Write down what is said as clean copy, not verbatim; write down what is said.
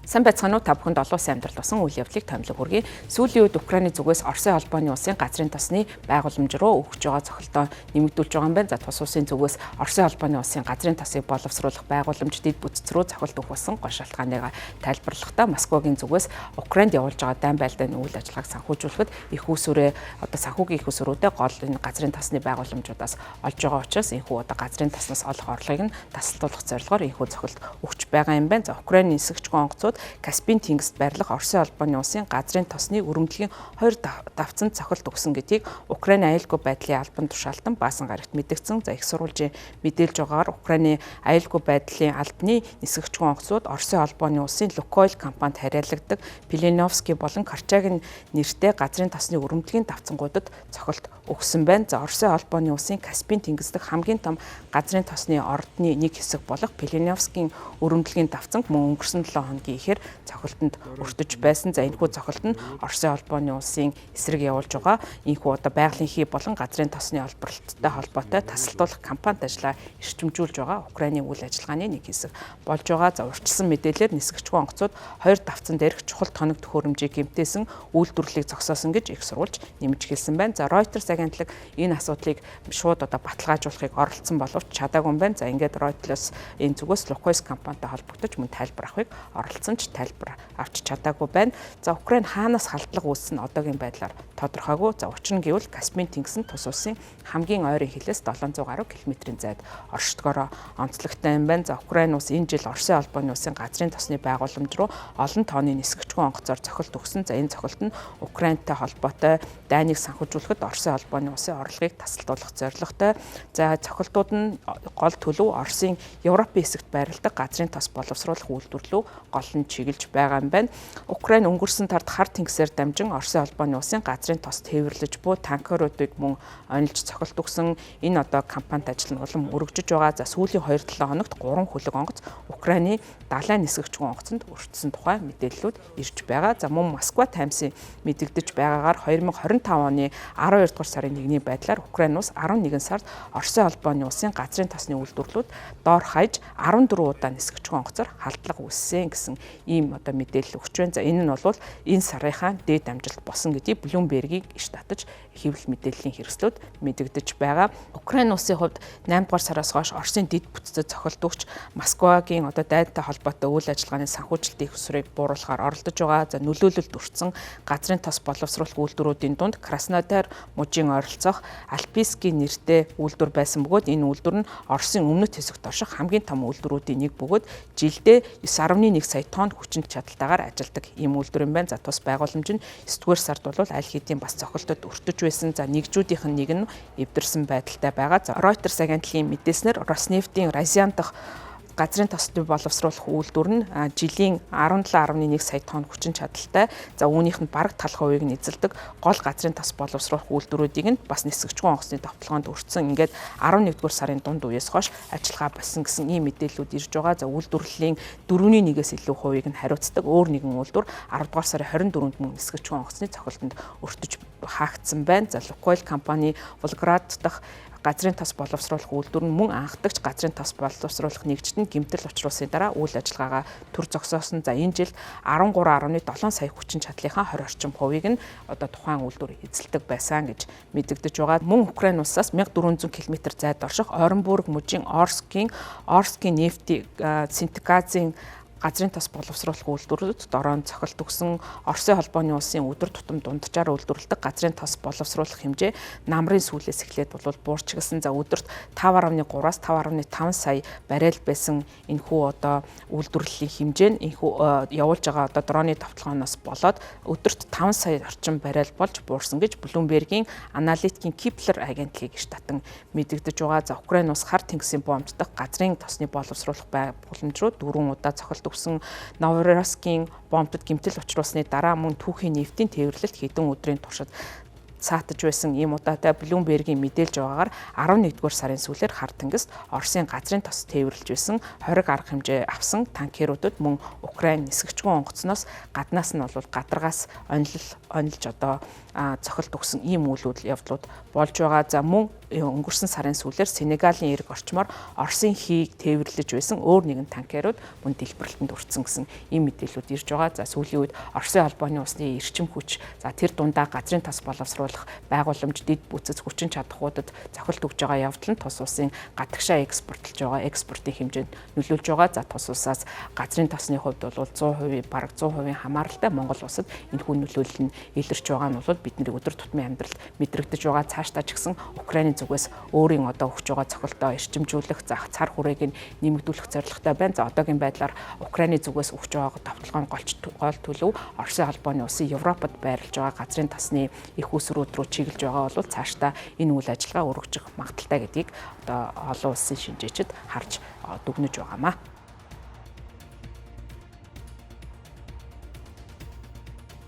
Сайн байцгаана уу та бүхэнд олон сайн амьдрал болсон үйл явдлыг томилог хүргэе. Сүүлийн үед Украины зүгээс Оросын холбооны улсын газрын тосны байгууламж руу өгч байгаа цохилтоо нэмэгдүүлж байгаа юм байна. За тус улсын зүгээс Оросын холбооны улсын газрын тосыг боловсруулах байгууламж дэд бүтц рүү цохилт өгөх болсон гол шалтгааныг тайлбарлахдаа Москвагийн зүгээс Украинд явуулж байгаа дайн байлдааны үйл ажиллагааг санхүүжүүлэхэд их усүрээ санхүүгийн их усүрүүдэд гол энэ газрын тосны байгууламжуудаас олж байгаа учраас энэхүү газрын тоснос олох орлогыг нь тасалдуулах зорилгоор энэхүү цохилт өгч байгаа юм байна. За Украины нисгчгүй онгоцууд Каспийн тэнгист байрлах Оросын холбооны улсын газрын тосны өрөмдлөгийн 2 давцанд цохилт өгсөн гэдгийг Украины аюулгүй байдлын албан тушаалтан Баасан гарагт мэдгдсэн. За их сурвалжийн мэдээлж байгаагаар Украины аюулгүй байдлын албаны нисгчгүй онгоцууд Оросын холбооны улсын Лукойл компанид хариалагддаг Пеленовский болон Корчагийн нэртэй газрын тосны өрөмдлөгийн давцангуудад цохилт өгсөн байна. За Оросын холбооны улсын Каспийн тэнгис дэх хамгийн том газрын тосны ордны нэг хэсэг болох Пеленовскийн өрөмдлөгийн давцанг мөн өнгөрсөн 7 хоногийн ихээр цохилтонд өртөж байсан. За энэхүү цохилт нь Оросын холбооны улсын эсрэг явуулж байгаа энэхүү байгалийн хий болон газрын тосны олборлолттой холбоотой тасалдуулах кампанит ажлаа эрчимжүүлж байгаа Украиний үйл ажиллагааны нэг хэсэг болж байгаа. За урьдчилсан мэдээлэлээр нисгчгүй онгоцууд 2 давцан дээрх чухал тоног төхөөрөмжийг гэмтээсэн үйлдвэрлэлийг зогсоосон гэж их сурвалж нэмж хэлсэн байна. За Reuters агентлаг энэ асуудлыг шууд баталгаажуулахыг оролцсон боловч чадаагүй юм байна. За ингээд Reuters энэ зүгээс Лукойл компанитай холбогдож мөн тайлбар авахыг оролцсон ч тайлбар авч чадаагүй байна. За Украин хаанаас халдлага үүссэн одоогийн байдлаар тодорхойгүй. За учир нь гэвэл Каспийн тэнгис нь тус улсын хамгийн ойрын хилээс 700 гаруй километрийн зайд оршдгороо онцлогтой юм байна. За Украин улс энэ жил Оросын холбооны улсын газрын тосны байгууламж руу олон тооны нисгчгүй онгоцоор цохилт өгсөн. За энэ цохилт нь Украинтай холбоотой дайныг санхүүжүүлэхэд Оросын холбооны улсын орлогыг тасалдуулах зорилготой. За цохилтууд нь гол төлөв Оросын Европын хэсэгт байрладаг газрын тос боловсруулах үйлдвэрлэлөө гол нь чиглэж байгаа юм байна. Украин өнгөрсөн тард хар тэнгисээр дамжин Оросын холбооны улсын газрын тос тээвэрлэж буй танкеруудыг мөн онилж цохилт өгсөн. Энэ компанит ажил нь улам өргөжөж байгаа. За сүүлийн 2-7 хоногт 3 хөлөг онгоц Украины далайн нисгчгүй онгоцонд өртсөн тухай мэдээллүүд ирж байгаа. За мөн Москва Таймс-ийн мэдэгдэж байгаагаар 2025 оны 12 дугаар сарын 1-ний байдлаар Украин улс 11 сард Оросын холбооны улсын газрын тосны үйлдвэрлэлүүд доор хаяж 14 удаа нисгчгүй онгоцоор халдлага үүссэн гэсэн ийм мэдээлэл өгч байна. За энэ нь бол энэ сарынхаа дээд амжилт болсон гэдгийг Bloomberg-ийг иш татаж хэвлэл мэдээллийн хэрэгслүүд мэдэгдэж байгаа. Украин улсын хувьд 8 дугаар сараас хойш Оросын дэд бүтцэд цохилт өгч Москвагийн дайнтай холбоотой үйл ажиллагааны санхүүжилтийн их усрыг бууруулахаар оролдож байгаа. За нөлөөлөлд өртсөн газрын тос боловсруулах үйлдвэрүүдийн дунд Краснодар мужийн ойролцоох Альпийский нэртэй үйлдвэр байсан бөгөөд энэ үйлдвэр нь Оросын өмнөд хэсэгт орших хамгийн том үйлдвэрүүдийн нэг бөгөөд жилдээ 9.1 сая тонн хүчин чадалтайгаар ажилладаг ийм үйлдвэр юм байна. За тус байгууламж нь 9-р сард бол аль хэдийн бас цохилтод өртөж байсан. За нэгжүүдийнх нь нэг нь эвдэрсэн байдалтай байгаа. За Reuters агентлагийн мэдээснээр Роснефтийн Разян дахь газрын тосны боловсруулах үйлдвэр нь жилийн 17.1 сая тонн хүчин чадалтай. За үүнийх нь бараг талх хувийг нь эзэлдэг гол газрын тос боловсруулах үйлдвэрүүдийг нь бас нисгчгүй онгоцны товтлогоонд өртсөн. Ингээд 11-р сарын дунд үеэс хойш ажиллагаа болсон гэсэн ийм мэдээллүүд ирж байгаа. За үйлдвэрлэлийн 4.1-ээс илүү хувийг нь хариуцдаг өөр нэгэн үйлдвэр 10-р сарын 24-нд мөн нисгчгүй онгоцны цохилтонд өртөж хаагдсан байна. За Лукойл компани Волгоград дахь газрын тос боловсруулах үйлдвэр нь мөн анхдагч газрын тос боловсруулах нэгжид нь гэмтэл учруулсны дараа үйл ажиллагаагаа төр зогсоосон. За энэ жил 13.7 сая хүчин чадлынхаа 20 орчим хувийг нь тухайн үйлдвэр эзэлдэг байсан гэж мэдэгдэж байгаа. Мөн Украин улсаас 1400 км зайд орших Оренбург мужийн Орскийн нефти синтегазын газрын тос боловсруулах үйлдвэрүүд дороонд цохилт өгсөн. Оросын холбооны улсын өдөр тутам дунджаар үйлдвэрлэдэг газрын тос боловсруулах хэмжээ намрын сүүлээс эхлээд буурчилсан. За өдөрт 5.3-аас 5.5 сая баррел байсан энэхүү үйлдвэрлэлийн хэмжээ нь энэхүү явуулж байгаа дроны товтлогооноос болоод өдөрт 5 сая орчим баррел болж буурсан гэж Bloomberg-ийн аналитикийн Kepler агентлагийг иш татан мэдэгдэж байгаа. За Украин улс хар тэнгисийн бомб дахь газрын тосны боловсруулах байгууламж руу 4 удаа цохилт өгсөн. Новороссскийн бомбдод гэмтэл учруулсны дараа мөн түүхийн нефтийн тээвэрлэлт хэдэн өдрийн туршид цаатаж байсан. Ийм удаатай Bloomberg-ийн мэдээлж байгаагаар 11-р сарын сүүлээр хар тэнгист Оросын газрын тос тээвэрлж байсан 20 арга хэмжээ авсан танкеруудад мөн Украин нисгчгүй онгоцноос гаднаас нь бол гадаргаас онилж цохилт өгсөн ийм үйл явдлууд болж байгаа. За мөн өнгөрсөн сарын сүүлээр Сенегалийн эрг орчмоор Оросын хийг тээвэрлэж байсан өөр нэгэн танкерууд мөн дэлбэрэлтэнд өртсөн гэсэн ийм мэдээлүүд ирж байгаа. За сүүлийн үед Оросын холбооны улсны эрчим хүч за тэр дундаа газрын тос боловсруулах байгууламж, дэд бүтц хүчин чадахуудад цохилт өгж байгаа явдал нь тус улсын гадагшаа экспортлж байгаа экспортын хэмжээнд нөлөөлж байгаа. За тус улсаас газрын тосны хувьд бол 100% бараг 100% хамааралтай Монгол улсад энэхүү нөлөөлөл нь илэрч байгаа нь бол бидний өдөр тутмын амьдралд мэдрэгдэж байгаа. Цаашдаа ч гэсэн Украины зүгээс өөрийн одоо өгч байгаа цохилтоо эрчимжүүлэх, цар хүрээг нь нэмэгдүүлэх зорилготой байна. За одоогийн байдлаар Украины зүгээс өгч байгаа давталгааны гол төлөв Оросын холбооны улсын Европод байрлаж байгаа газрын тосны их усрууд руу чиглэж байгаа бол цаашдаа энэ үйл ажиллагаа өргөжих магадaltaй гэдгийг одоо олон улсын шинжээчид харж дүгнэж байгаамаа.